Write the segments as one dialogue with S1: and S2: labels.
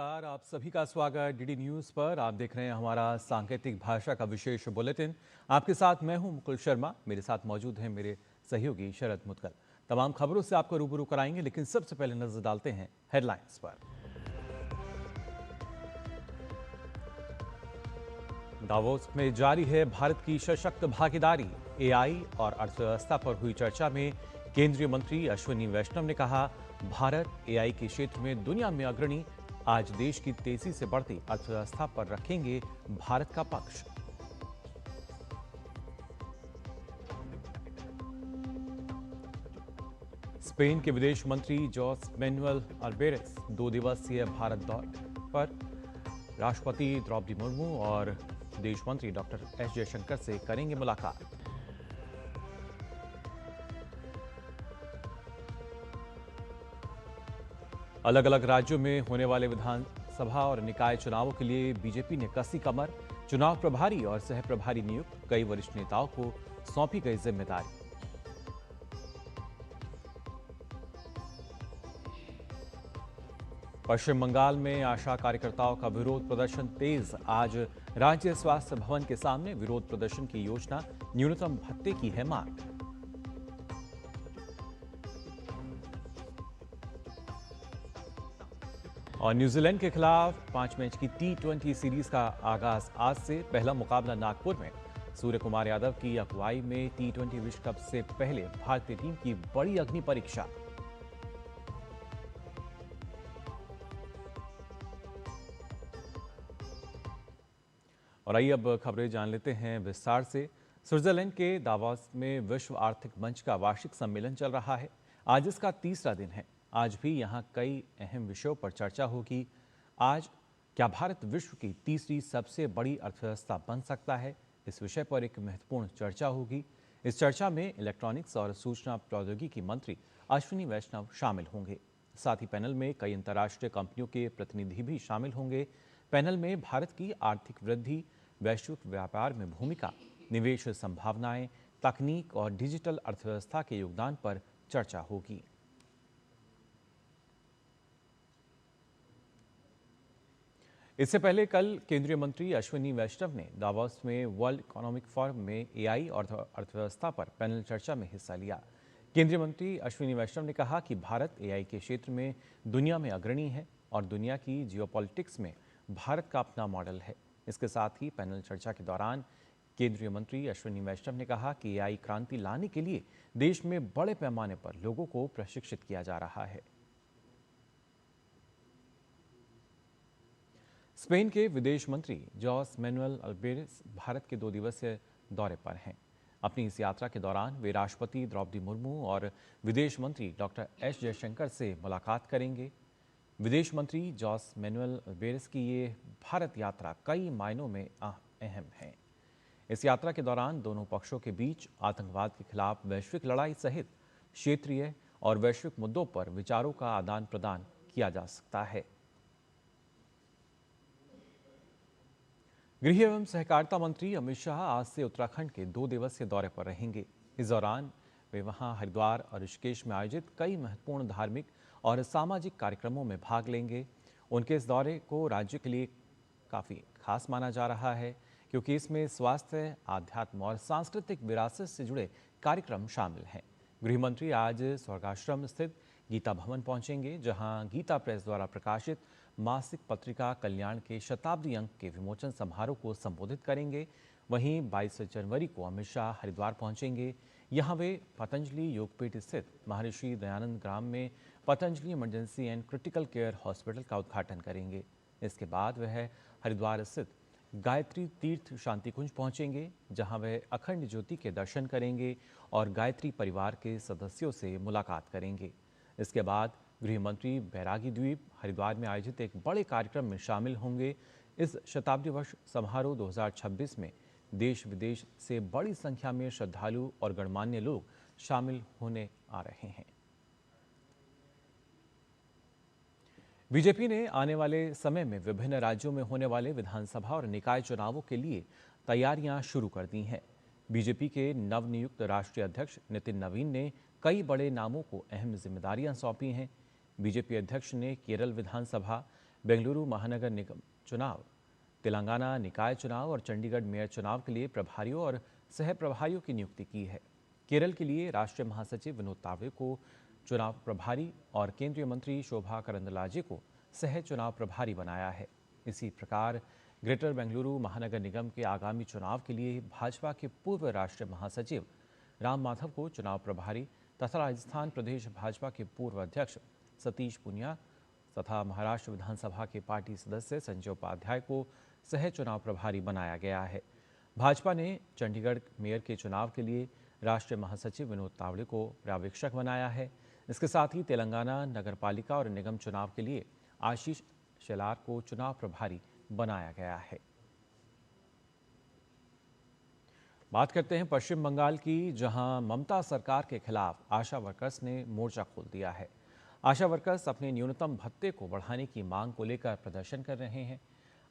S1: नमस्कार, आप सभी का स्वागत डीडी न्यूज़ पर। आप देख रहे हैं हमारा सांकेतिक भाषा का विशेष बुलेटिन। आपके साथ मैं हूं मुकुल शर्मा, मेरे साथ मौजूद हैं मेरे सहयोगी शरद मुदगल। तमाम खबरों से आपको रूबरू कराएंगे, लेकिन सबसे पहले नजर डालते हैं हेडलाइंस पर। दावोस में जारी है भारत की सशक्त भागीदारी। एआई और अर्थव्यवस्था पर हुई चर्चा में केंद्रीय मंत्री अश्विनी वैष्णव ने कहा, भारत एआई के क्षेत्र में दुनिया में अग्रणी। आज देश की तेजी से बढ़ती अर्थव्यवस्था पर रखेंगे भारत का पक्ष। स्पेन के विदेश मंत्री जोस मैनुएल अल्बेरेस 2 दिवसीय भारत दौरे पर राष्ट्रपति द्रौपदी मुर्मू और विदेश मंत्री डॉक्टर एस जयशंकर से करेंगे मुलाकात। अलग अलग राज्यों में होने वाले विधानसभा और निकाय चुनावों के लिए बीजेपी ने कसी कमर। चुनाव प्रभारी और सह प्रभारी नियुक्त, कई वरिष्ठ नेताओं को सौंपी गई जिम्मेदारी। पश्चिम बंगाल में आशा कार्यकर्ताओं का विरोध प्रदर्शन तेज। आज राज्य स्वास्थ्य भवन के सामने विरोध प्रदर्शन की योजना, न्यूनतम भत्ते की है मांग। और न्यूजीलैंड के खिलाफ 5 मैच की T20 सीरीज का आगाज आज से। पहला मुकाबला नागपुर में। सूर्य कुमार यादव की अगुवाई में T20 विश्व कप से पहले भारतीय टीम की बड़ी अग्नि परीक्षा। और आइए अब खबरें जान लेते हैं विस्तार से। स्विट्जरलैंड के दावोस में विश्व आर्थिक मंच का वार्षिक सम्मेलन चल रहा है। आज इसका तीसरा दिन है। आज भी यहाँ कई अहम विषयों पर चर्चा होगी। आज क्या भारत विश्व की तीसरी सबसे बड़ी अर्थव्यवस्था बन सकता है, इस विषय पर एक महत्वपूर्ण चर्चा होगी। इस चर्चा में इलेक्ट्रॉनिक्स और सूचना प्रौद्योगिकी मंत्री अश्विनी वैष्णव शामिल होंगे। साथ ही पैनल में कई अंतर्राष्ट्रीय कंपनियों के प्रतिनिधि भी शामिल होंगे। पैनल में भारत की आर्थिक वृद्धि, वैश्विक व्यापार में भूमिका, निवेश संभावनाएं, तकनीक और डिजिटल अर्थव्यवस्था के योगदान पर चर्चा होगी। इससे पहले कल केंद्रीय मंत्री अश्विनी वैष्णव ने दावोस में वर्ल्ड इकोनॉमिक फोरम में एआई और अर्थव्यवस्था पर पैनल चर्चा में हिस्सा लिया। केंद्रीय मंत्री अश्विनी वैष्णव ने कहा कि भारत एआई के क्षेत्र में दुनिया में अग्रणी है और दुनिया की जियोपॉलिटिक्स में भारत का अपना मॉडल है। इसके साथ ही पैनल चर्चा के दौरान केंद्रीय मंत्री अश्विनी वैष्णव ने कहा कि एआई क्रांति लाने के लिए देश में बड़े पैमाने पर लोगों को प्रशिक्षित किया जा रहा है। स्पेन के विदेश मंत्री जोस मैनुएल अल्बेरेस भारत के 2 दिवसीय दौरे पर हैं। अपनी इस यात्रा के दौरान वे राष्ट्रपति द्रौपदी मुर्मू और विदेश मंत्री डॉक्टर एस जयशंकर से मुलाकात करेंगे। विदेश मंत्री जोस मैनुएल अल्बेरेस की ये भारत यात्रा कई मायनों में अहम है। इस यात्रा के दौरान दोनों पक्षों के बीच आतंकवाद के खिलाफ वैश्विक लड़ाई सहित क्षेत्रीय और वैश्विक मुद्दों पर विचारों का आदान प्रदान किया जा सकता है। गृह एवं सहकारिता मंत्री अमित शाह आज से उत्तराखंड के 2 दिवसीय दौरे पर रहेंगे। इस दौरान वे वहां हरिद्वार और ऋषिकेश में आयोजित कई महत्वपूर्ण धार्मिक और सामाजिक कार्यक्रमों में भाग लेंगे। उनके इस दौरे को राज्य के लिए काफ़ी खास माना जा रहा है, क्योंकि इसमें स्वास्थ्य, आध्यात्म और सांस्कृतिक विरासत से जुड़े कार्यक्रम शामिल हैं। गृह मंत्री आज स्वर्गाश्रम स्थित गीता भवन पहुंचेंगे, जहां गीता प्रेस द्वारा प्रकाशित मासिक पत्रिका कल्याण के शताब्दी अंक के विमोचन समारोह को संबोधित करेंगे। वहीं 22 जनवरी को अमित शाह हरिद्वार पहुंचेंगे। यहां वे पतंजलि योगपीठ स्थित महर्षि दयानंद ग्राम में Patanjali emergency and critical care hospital का उद्घाटन करेंगे। इसके बाद वह हरिद्वार स्थित गायत्री तीर्थ शांति कुंज पहुंचेंगे, जहां वह अखंड ज्योति के दर्शन करेंगे और गायत्री परिवार के सदस्यों से मुलाकात करेंगे। इसके बाद गृह मंत्री बैरागी द्वीप हरिद्वार में आयोजित एक बड़े कार्यक्रम में शामिल होंगे। इस शताब्दी वर्ष समारोह 2026 में देश विदेश से बड़ी संख्या में श्रद्धालु और गणमान्य लोग शामिल होने आ रहे हैं। बीजेपी ने आने वाले समय में विभिन्न राज्यों में होने वाले विधानसभा और निकाय चुनावों के लिए तैयारियां शुरू कर दी हैं। बीजेपी के नवनियुक्त राष्ट्रीय अध्यक्ष नितिन नवीन ने कई बड़े नामों को अहम जिम्मेदारियां सौंपी हैं। बीजेपी अध्यक्ष ने केरल विधानसभा, बेंगलुरु महानगर निगम चुनाव, तेलंगाना निकाय चुनाव और चंडीगढ़ मेयर चुनाव के लिए प्रभारियों और सह प्रभारियों की नियुक्ति की है। केरल के लिए राष्ट्रीय महासचिव विनोद तावड़े को चुनाव प्रभारी और केंद्रीय मंत्री शोभा करंदलाजे को सह चुनाव प्रभारी बनाया है। इसी प्रकार ग्रेटर बेंगलुरु महानगर निगम के आगामी चुनाव के लिए भाजपा के पूर्व राष्ट्रीय महासचिव राम माधव को चुनाव प्रभारी तथा राजस्थान प्रदेश भाजपा के पूर्व अध्यक्ष सतीश पूनिया तथा महाराष्ट्र विधानसभा के पार्टी सदस्य संजय उपाध्याय को सह चुनाव प्रभारी बनाया गया है। भाजपा ने चंडीगढ़ मेयर के चुनाव के लिए राष्ट्रीय महासचिव विनोद तावड़े को पर्यवेक्षक बनाया है। इसके साथ ही तेलंगाना नगरपालिका और निगम चुनाव के लिए आशीष शेलार को चुनाव प्रभारी बनाया गया है। बात करते हैं पश्चिम बंगाल की, जहां ममता सरकार के खिलाफ आशा वर्कर्स ने मोर्चा खोल दिया है। आशा वर्कर्स अपने न्यूनतम भत्ते को बढ़ाने की मांग को लेकर प्रदर्शन कर रहे हैं।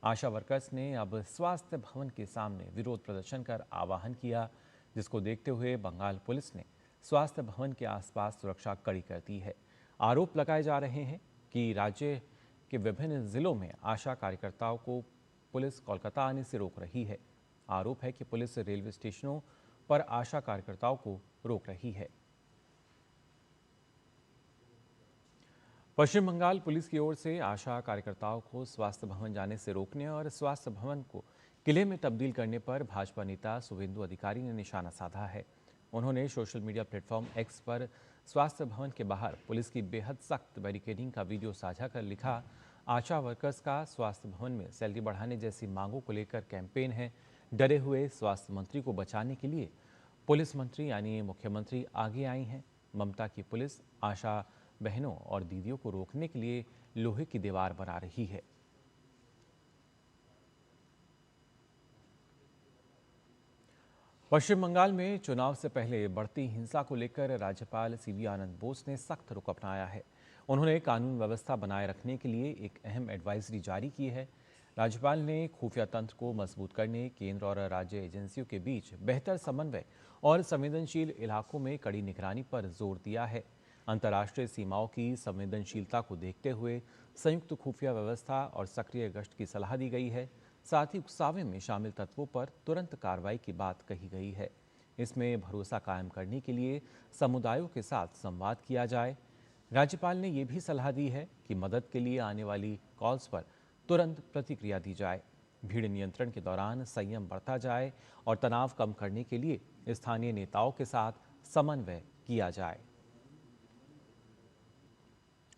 S1: आशा वर्कर्स ने अब स्वास्थ्य भवन के सामने विरोध प्रदर्शन कर आह्वान किया, जिसको देखते हुए बंगाल पुलिस ने स्वास्थ्य भवन के आसपास सुरक्षा कड़ी कर दी है। आरोप लगाए जा रहे हैं कि राज्य के विभिन्न जिलों में आशा कार्यकर्ताओं को पुलिस कोलकाता आने से रोक रही है। आरोप है कि पुलिस रेलवे स्टेशनों पर आशा कार्यकर्ताओं को रोक रही है। पश्चिम बंगाल पुलिस की ओर से आशा कार्यकर्ताओं को स्वास्थ्य भवन जाने से रोकने और स्वास्थ्य भवन को किले में तब्दील करने पर भाजपा नेता शुभेंदु अधिकारी ने निशाना साधा है। उन्होंने सोशल मीडिया प्लेटफॉर्म एक्स पर स्वास्थ्य भवन के बाहर पुलिस की बेहद सख्त बैरिकेडिंग का वीडियो साझा कर लिखा, आशा वर्कर्स का स्वास्थ्य भवन में सैलरी बढ़ाने जैसी मांगों को लेकर कैंपेन है। डरे हुए स्वास्थ्य मंत्री को बचाने के लिए पुलिस मंत्री यानी मुख्यमंत्री आगे आई हैं। ममता की पुलिस आशा बहनों और दीदियों को रोकने के लिए लोहे की दीवार बना रही है। पश्चिम बंगाल में चुनाव से पहले बढ़ती हिंसा को लेकर राज्यपाल सीवी आनंद बोस ने सख्त रुख अपनाया है। उन्होंने कानून व्यवस्था बनाए रखने के लिए एक अहम एडवाइजरी जारी की है। राज्यपाल ने खुफिया तंत्र को मजबूत करने, केंद्र और राज्य एजेंसियों के बीच बेहतर समन्वय और संवेदनशील इलाकों में कड़ी निगरानी पर जोर दिया है। अंतर्राष्ट्रीय सीमाओं की संवेदनशीलता को देखते हुए संयुक्त खुफिया व्यवस्था और सक्रिय गश्त की सलाह दी गई है। साथ ही उकसावे में शामिल तत्वों पर तुरंत कार्रवाई की बात कही गई है। इसमें भरोसा कायम करने के लिए समुदायों के साथ संवाद किया जाए। राज्यपाल ने यह भी सलाह दी है कि मदद के लिए आने वाली कॉल्स पर तुरंत प्रतिक्रिया दी जाए। भीड़ नियंत्रण के दौरान संयम बरता जाए और तनाव कम करने के लिए स्थानीय नेताओं के साथ समन्वय किया जाए।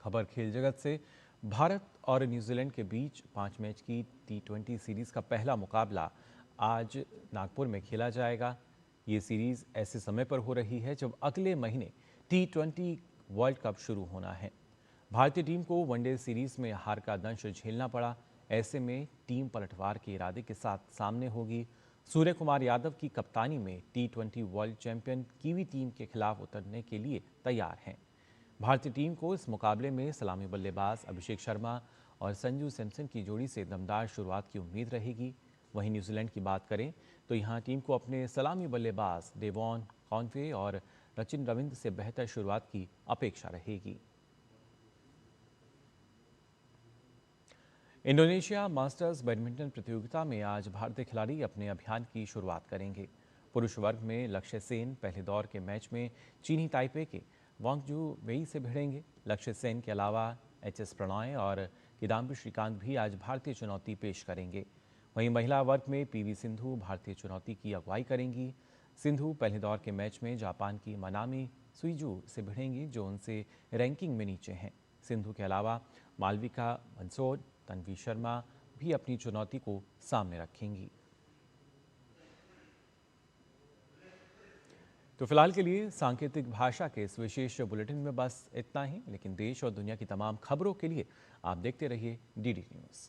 S1: खबर खेल जगत से, भारत और न्यूजीलैंड के बीच 5 मैच की T20 सीरीज का पहला मुकाबला आज नागपुर में खेला जाएगा। ये सीरीज ऐसे समय पर हो रही है जब अगले महीने T20 वर्ल्ड कप शुरू होना है। भारतीय टीम को वनडे सीरीज में हार का दंश झेलना पड़ा। ऐसे में टीम पलटवार के इरादे के साथ सामने होगी। सूर्य कुमार यादव की कप्तानी में T20 world champion kiwi team के खिलाफ उतरने के लिए तैयार हैं। भारतीय टीम को इस मुकाबले में सलामी बल्लेबाज अभिषेक शर्मा और संजू सैमसन की जोड़ी से दमदार शुरुआत की उम्मीद रहेगी। वहीं न्यूजीलैंड की बात करें तो यहां टीम को अपने सलामी बल्लेबाज डेवॉन कॉनवे और सचिन रविंद्र से बेहतर शुरुआत की अपेक्षा रहेगी। इंडोनेशिया मास्टर्स बैडमिंटन प्रतियोगिता में आज भारतीय खिलाड़ी अपने अभियान की शुरुआत करेंगे। पुरुष वर्ग में लक्ष्य सेन पहले दौर के मैच में चीनी ताइपे के वांगजू वेई से भिड़ेंगे। लक्ष्य सेन के अलावा एच.एस. प्रणॉय और किदाम्बी श्रीकांत भी आज भारतीय चुनौती पेश करेंगे। वहीं महिला वर्ग में पीवी सिंधु भारतीय चुनौती की अगुवाई करेंगी। सिंधु पहले दौर के मैच में जापान की मनामी सुइजू से भिड़ेंगी, जो उनसे रैंकिंग में नीचे हैं। सिंधु के अलावा मालविका बंसोड, तन्वी शर्मा भी अपनी चुनौती को सामने रखेंगी। तो फिलहाल के लिए सांकेतिक भाषा के इस विशेष बुलेटिन में बस इतना ही, लेकिन देश और दुनिया की तमाम खबरों के लिए आप देखते रहिए DD न्यूज़।